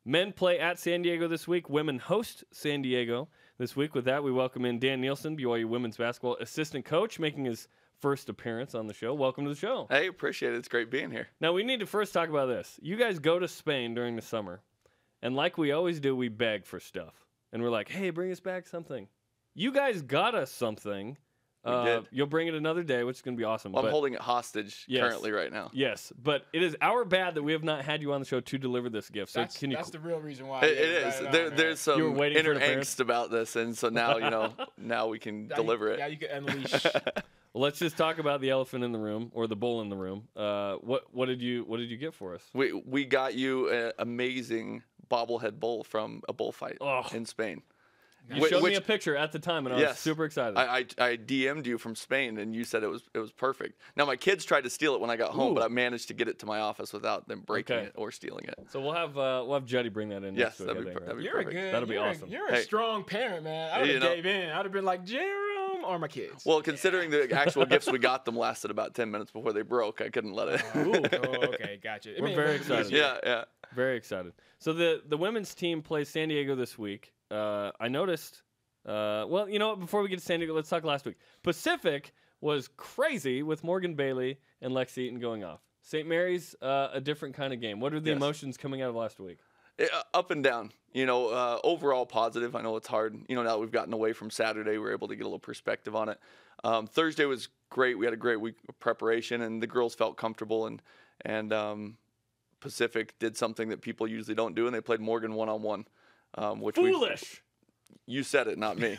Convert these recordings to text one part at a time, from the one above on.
Men play at San Diego this week. Women host San Diego this week. With that, we welcome in Dan Nielson, BYU women's basketball assistant coach, making his first appearance on the show. Welcome to the show. Hey, appreciate it. It's great being here. Now, we need to first talk about this. You guys go to Spain during the summer, and like we always do, we beg for stuff. And we're like, hey, bring us back something. You guys got us something. We did. You'll bring it another day, which is going to be awesome. Well, I'm holding it hostage currently right now. Yes, but it is our bad that we have not had you on the show to deliver this gift. So that's the real reason why. It is. There's some inner angst about this, and so now now we can deliver it. Yeah, you can unleash. Well, let's just talk about the elephant in the room, or the bull in the room. What did you get for us? We got you an amazing bobblehead bull from a bullfight in Spain. You showed me a picture at the time, and I was super excited. I DM'd you from Spain, and you said it was perfect. Now, my kids tried to steal it when I got home, but I managed to get it to my office without them breaking it or stealing it. So we'll have Juddy bring that in. Yes, that'd be perfect. That'll be awesome. You're a strong parent, man. I would have gave in. I would have been like, Jerome or my kids. Well, considering the actual gifts we got them lasted about 10 minutes before they broke, I couldn't let it. Okay, gotcha. We're very excited. Yeah. Very excited. So the women's team plays San Diego this week. I noticed. Well, you know what? Before we get to San Diego, let's talk last week. Pacific was crazy with Morgan Bailey and Lex Eaton going off. St. Mary's, a different kind of game. What are the emotions coming out of last week? Up and down. Overall positive. I know it's hard. Now that we've gotten away from Saturday, we're able to get a little perspective on it. Thursday was great. We had a great week of preparation, and the girls felt comfortable. And Pacific did something that people usually don't do, and they played Morgan one-on-one. Which Foolish. You said it, not me.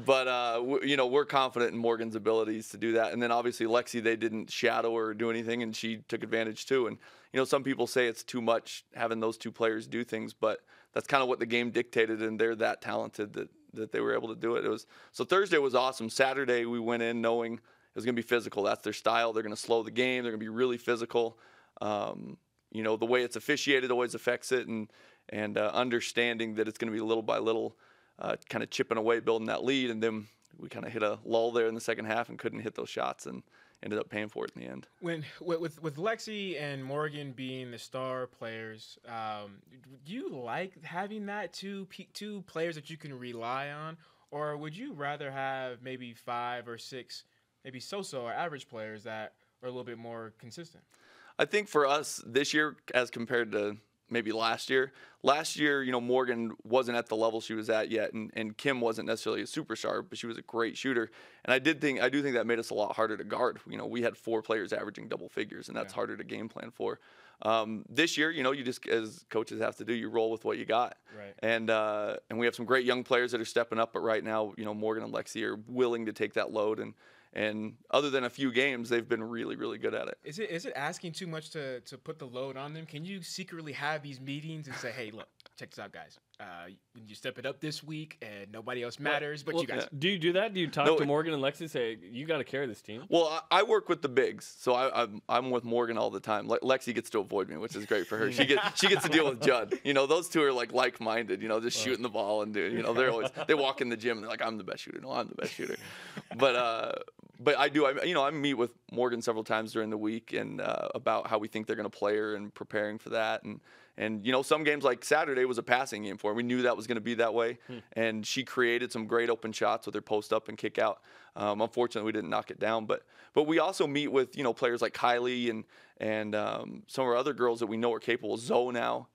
But, we're confident in Morgan's abilities to do that. And then, obviously, Lexi, they didn't shadow her or do anything, and she took advantage, too. And, some people say it's too much having those two players do things, but that's kind of what the game dictated, and they're that talented that they were able to do it. So Thursday was awesome. Saturday, we went in knowing it was going to be physical. That's their style. They're going to slow the game. They're going to be really physical. The way it's officiated always affects it, and understanding that it's going to be little by little, kind of chipping away, building that lead. And then we kind of hit a lull there in the second half and couldn't hit those shots and ended up paying for it in the end. With Lexi and Morgan being the star players, do you like having that two players that you can rely on? Or would you rather have maybe 5 or 6, maybe so-so or average players that are a little bit more consistent? I think for us this year, as compared to maybe last year, Morgan wasn't at the level she was at yet, and Kim wasn't necessarily a superstar, but she was a great shooter. And I do think that made us a lot harder to guard. We had 4 players averaging double figures, and that's harder to game plan for. This year, you just, as coaches have to do, you roll with what you got. Right. And we have some great young players that are stepping up, but right now, Morgan and Lexi are willing to take that load, and other than a few games, they've been really, really good at it. Is it asking too much to put the load on them? Can you secretly have these meetings and say, hey, look, check this out, guys. You step it up this week, and nobody else matters but you guys. Do you do that? Do you talk to Morgan and Lexi and say, you got to carry this team? Well, I work with the bigs, so I'm with Morgan all the time. Lexi gets to avoid me, which is great for her. She gets to deal with Judd. Those two are like-minded, just shooting the ball and they walk in the gym and they're like, I'm the best shooter. No, I'm the best shooter. But I meet with Morgan several times during the week and about how we think they're going to play her and preparing for that. And some games like Saturday was a passing game for her. We knew that was going to be that way. And she created some great open shots with her post up and kick out. Unfortunately, we didn't knock it down. But we also meet with, players like Kylie and some of our other girls that we know are capable. Zoe now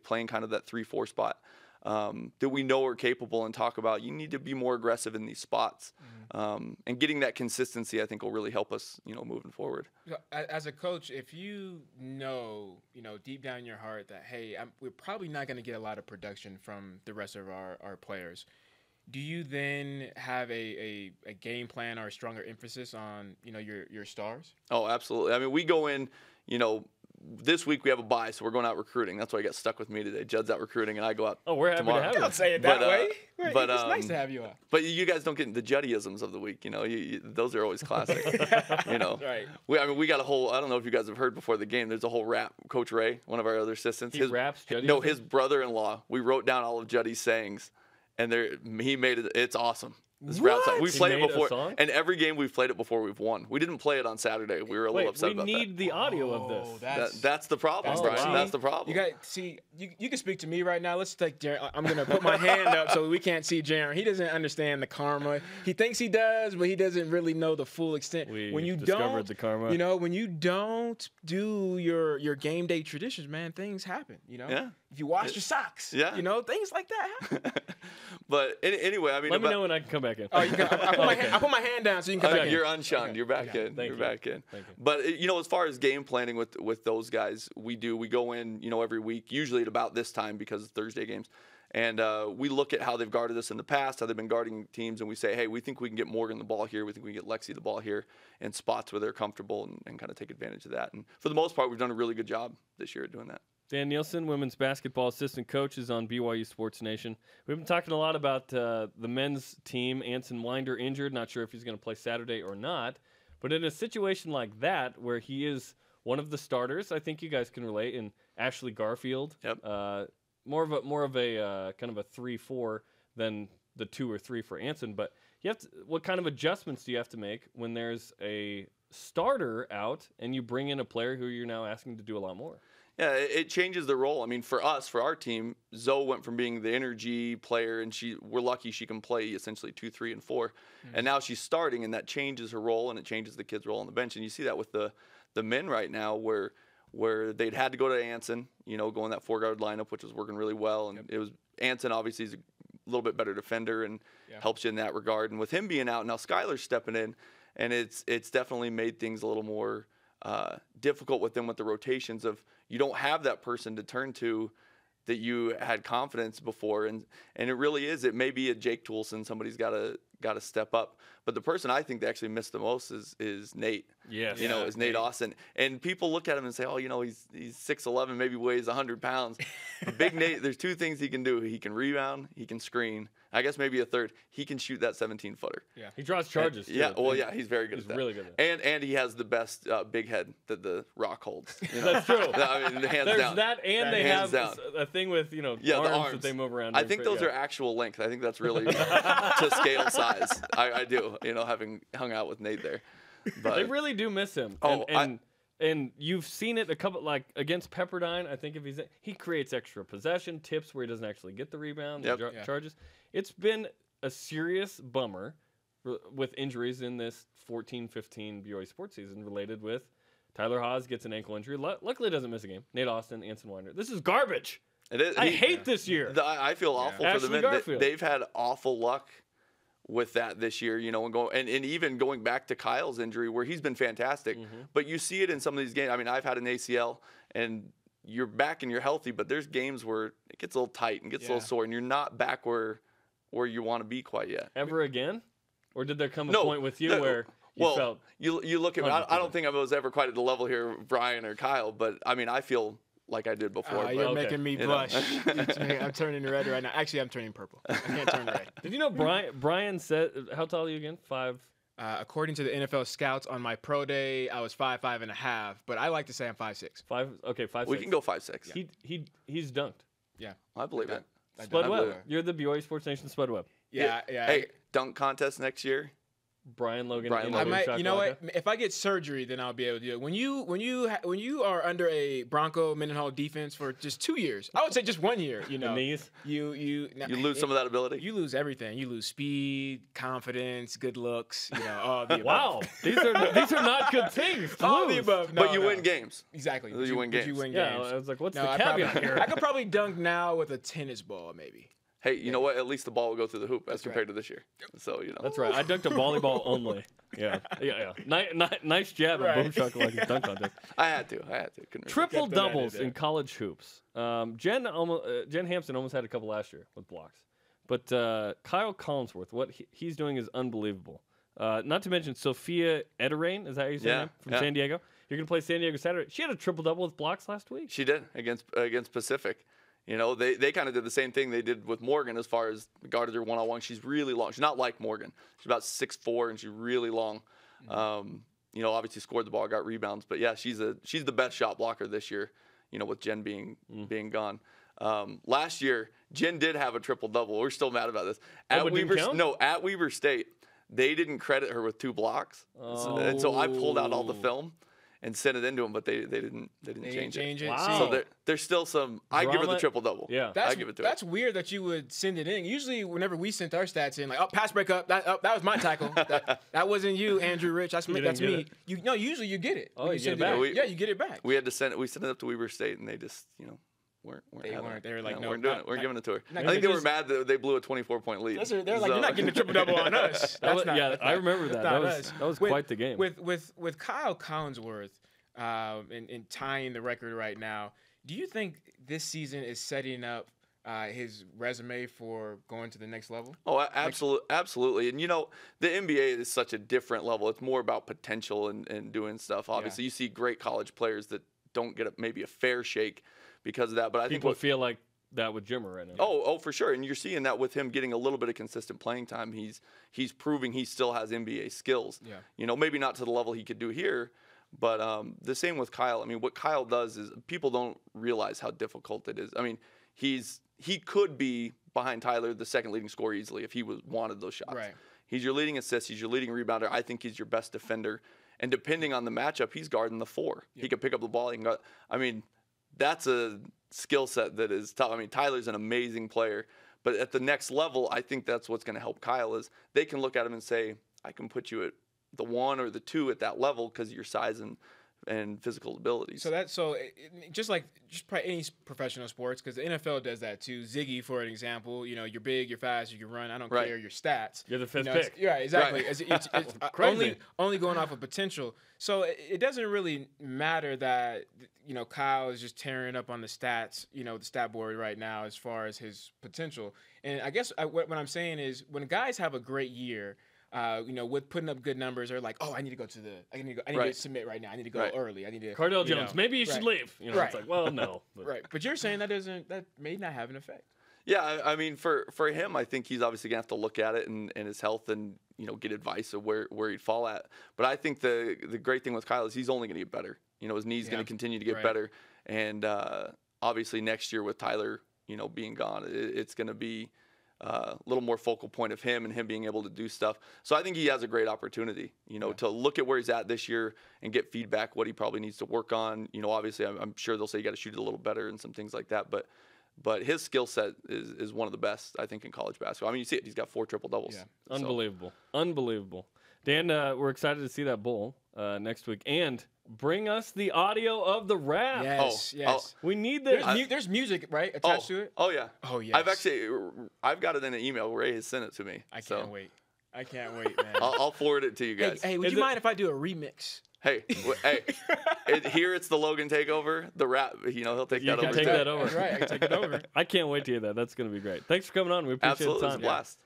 playing kind of that 3-4 spot. That we know are capable and talk about, you need to be more aggressive in these spots. And getting that consistency, I think, will really help us, moving forward. As a coach, if you know deep down in your heart that, hey, we're probably not going to get a lot of production from the rest of our players, do you then have a game plan or a stronger emphasis on, your stars? Oh, absolutely. I mean, we go in, this week we have a bye, so we're going out recruiting. That's why he got stuck with me today. Judd's out recruiting, and I go out. Oh, we're happy tomorrow. to have you. Don't say it that way. But it's nice to have you out. But you guys don't get the Juddyisms of the week. Those are always classic. Right. We got a whole. I don't know if you guys have heard before the game. There's a whole rap. Coach Ray, one of our other assistants, he raps Juddy. No, his brother-in-law. We wrote down all of Juddy's sayings, and he made it. It's awesome. This rap song. What? We've He played it made a before, song? and every game we've played it before we've won. We didn't play it on Saturday. We were a little upset we about need the audio of this. That's the problem, That's Brian. wow. That's the problem. You got see. You can speak to me right now. Let's take Jaren. I'm gonna put my hand up so we can't see Jaren. He doesn't understand the karma. He thinks he does, but he doesn't really know the full extent. We you discovered don't, the karma. you know, when you don't do your game day traditions, man, things happen. You know, Yeah. if you wash your socks, Yeah. you know, things like that happen. But anyway, I mean, Let me know when I can come back in. Oh, you can, I put my hand down so you can come back in. you're unshunned. Okay. You're back Okay. in. Thank You're you. back in. Thank you. But you know, as far as game planning with those guys, we go in, you know, every week, usually at about this time because of Thursday games, and we look at how they've guarded us in the past, how they've been guarding teams, and we say, hey, we think we can get Morgan the ball here. We think we can get Lexi the ball here in spots where they're comfortable and kind of take advantage of that. And for the most part, we've done a really good job this year at doing that. Dan Nielson, women's basketball assistant coach, is on BYU Sports Nation. We've been talking a lot about the men's team. Anson Winder injured. Not sure if he's going to play Saturday or not. But in a situation like that, where he is one of the starters, I think you guys can relate. And Ashley Garfield, Yep. more of a kind of a 3-4 than the 2 or 3 for Anson. But you have to, what kind of adjustments do you have to make when there's a starter out and you bring in a player who you're now asking to do a lot more? Yeah, it changes the role. I mean, for us, for our team, Zoe went from being the energy player, and we're lucky she can play essentially 2, 3, and 4, and now she's starting, and that changes her role, and it changes the kids' role on the bench. And you see that with the men right now, where they'd had to go to Anson, you know, go in that 4-guard lineup, which was working really well, and it was Anson obviously is a little bit better defender and helps you in that regard. And with him being out now, Skylar's stepping in, and it's definitely made things a little more difficult with them with the rotations of you don't have that person to turn to that you had confidence before, and it really is. It may be a Jake Toulson, somebody's got to step up, but the person I think they actually missed the most is Nate. Yes. You know, is Nate Austin, and people look at him and say, oh, you know, he's 6'11", maybe weighs 100 pounds. But Big Nate, there's 2 things he can do. He can rebound, he can screen. I guess maybe a third. He can shoot that 17-footer. Yeah. He draws charges, too. Yeah, well, yeah, he's very good at that. He's really good at that. And he has the best big head that the Rock holds. You know? That's true. I mean, hands There's down. that, and they Hands have down. a thing with, you know, Yeah, the arms arms that they move around. I doing think for- those yeah. are actual length. I think that's really to scale size. I do, you know, having hung out with Nate there. But They really do miss him. Oh, And you've seen it a couple, like against Pepperdine. I think if he creates extra possession, tips where he doesn't actually get the rebound, Yep. charges. It's been a serious bummer with injuries in this 14-15 BYU sports season related with Tyler Haas gets an ankle injury. Luckily, doesn't miss a game. Nate Austin, Anson Winder. This is garbage. it is. I hate this year. I feel awful for Ashley the men. Garfield. They've had awful luck with that this year, you know, and even going back to Kyle's injury where he's been fantastic. But you see it in some of these games. I mean, I've had an ACL, and you're back and you're healthy, but there's games where it gets a little tight and gets a little sore, and you're not back where you want to be quite yet. Ever again? Or did there come a No, point with you no, where you felt? You look at me. I don't think I was ever quite at the level here of Brian or Kyle, but I mean, I feel like I did before. You're Okay. making me You know. blush. I'm turning red right now. Actually, I'm turning purple. I can't turn red. Did you know Brian said, how tall are you again? 5? According to the NFL scouts, on my pro day, I was 5'5.5", but I like to say I'm 5'6". 5? Okay, 5. We can go 5'6". He's dunked. Yeah, I believe it. Spud I Webb. believe it. You're the BYU Sports Nation Spud Webb. yeah. Hey, dunk contest next year. Brian Logan. Brian in Logan. I Boom might, you know Shakalaka. what? If I get surgery, then I'll be able to do it. When you are under a Bronco Mendenhall defense for just 2 years, I would say just 1 year. You know, The knees. You lose some of that ability. You lose everything. You lose speed, confidence, good looks. You know, all the above. Wow, these are not good things. To all the lose. above. But No, you no. win games. Exactly. You win games. You win Yeah, games. I was like, what's No, the I caveat here? could probably dunk now with a tennis ball, maybe. Hey, you know what? At least the ball will go through the hoop as compared to this year. So, you know. That's right. I dunked a volleyball only. Yeah. Nice jab at Boom Shakalaka's dunk contest. I had to. Couldn't resist. Triple Get that doubles in there. in college hoops. Jen Hampson almost had a couple last year with blocks, but Kyle Collinsworth, what he's doing is unbelievable. Not to mention Sophia Ederain, is that how you say her name? From San Diego. You're gonna play San Diego Saturday. She had a triple double with blocks last week. She did against Pacific. You know, they kind of did the same thing they did with Morgan as far as guarded her one-on-one. She's really long. She's not like Morgan. She's about 6'4", and she's really long. You know, obviously scored the ball, got rebounds. But, yeah, she's the best shot blocker this year, you know, with Jen being gone. Last year, Jen did have a triple-double. We're still mad about this. At but didn't count? At Weber State, they didn't credit her with 2 blocks. And so I pulled out all the film and sent it into them, but they didn't change it. Wow. So there's still some. I give her the triple-double. Yeah. I give it to her. That's weird that you would send it in. Usually, whenever we sent our stats in, like, pass break up, that was my tackle. that wasn't you, Andrew Rich. That's me. Usually you get it. Oh, you get it back. Yeah, you get it back. We had to send it. We sent it up to Weber State, and they just, weren't having it. They were like, No, no, we're doing it. We're giving it to her. I not think they giving were mad that they blew a 24-point lead. They're like, you're not getting a triple double on us. I remember that. That was quite the game. With Kyle Collinsworth and tying the record right now, do you think this season is setting up his resume for going to the next level? Oh, absolutely. And, the NBA is such a different level. It's more about potential and doing stuff. Obviously, you see great college players that don't get maybe a fair shake because of that. But I think people feel like that with Jimmer right now. Oh, for sure. And you're seeing that with him getting a little bit of consistent playing time. He's proving he still has NBA skills. Yeah. Maybe not to the level he could do here, but the same with Kyle. I mean, what Kyle does is people don't realize how difficult it is. I mean, he could be behind Tyler the second leading scorer easily if he wanted those shots. Right. He's your leading assist. He's your leading rebounder. I think he's your best defender. And depending on the matchup, he's guarding the 4. Yep. He can pick up the ball. He can guard. I mean, that's a skill set that is tough. I mean, Tyler's an amazing player. But at the next level, I think that's what's going to help Kyle is they can look at him and say, I can put you at the 1 or the 2 at that level because of your size and physical abilities. So just probably any professional sports, because the NFL does that too. Ziggy, for an example, you're big, you're fast, you can run. I don't care your stats. You're the 5th pick. Yeah, exactly. Right. It's only going off of potential. So it doesn't really matter that Kyle is just tearing up on the stats, the stat board right now as far as his potential. And I guess what I'm saying is when guys have a great year. With putting up good numbers, they're like, oh, I need to go I need to submit right now. I need to go early. I need to. Cardell Jones, maybe you should leave. It's like, well, no. But. Right, but you're saying that may not have an effect. Yeah, I mean, for him, I think he's obviously gonna have to look at it and his health and get advice of where he'd fall at. But I think the great thing with Kyle is he's only gonna get better. His knee's gonna continue to get better, and obviously next year with Tyler, being gone, it's gonna be. A little more focal point of him and him being able to do stuff. So I think he has a great opportunity, to look at where he's at this year and get feedback, what he probably needs to work on. Obviously I'm sure they'll say you got to shoot it a little better and some things like that. But his skill set is one of the best, I think, in college basketball. I mean, you see it. He's got 4 triple doubles. Yeah. Unbelievable. Dan, we're excited to see that bowl next week. And bring us the audio of the rap. Yes. We need this. There's music, right, attached to it? Oh, yeah. Oh, yes. I've got it in an email. Ray has sent it to me. I can't wait, man. I'll forward it to you guys. Hey, would you mind if I do a remix? Hey, here it's the Logan takeover. The rap, he'll take that over. Take that over. That's right, I can take it over. I can't wait to hear that. That's going to be great. Thanks for coming on. We appreciate the time. Absolutely, it was a blast.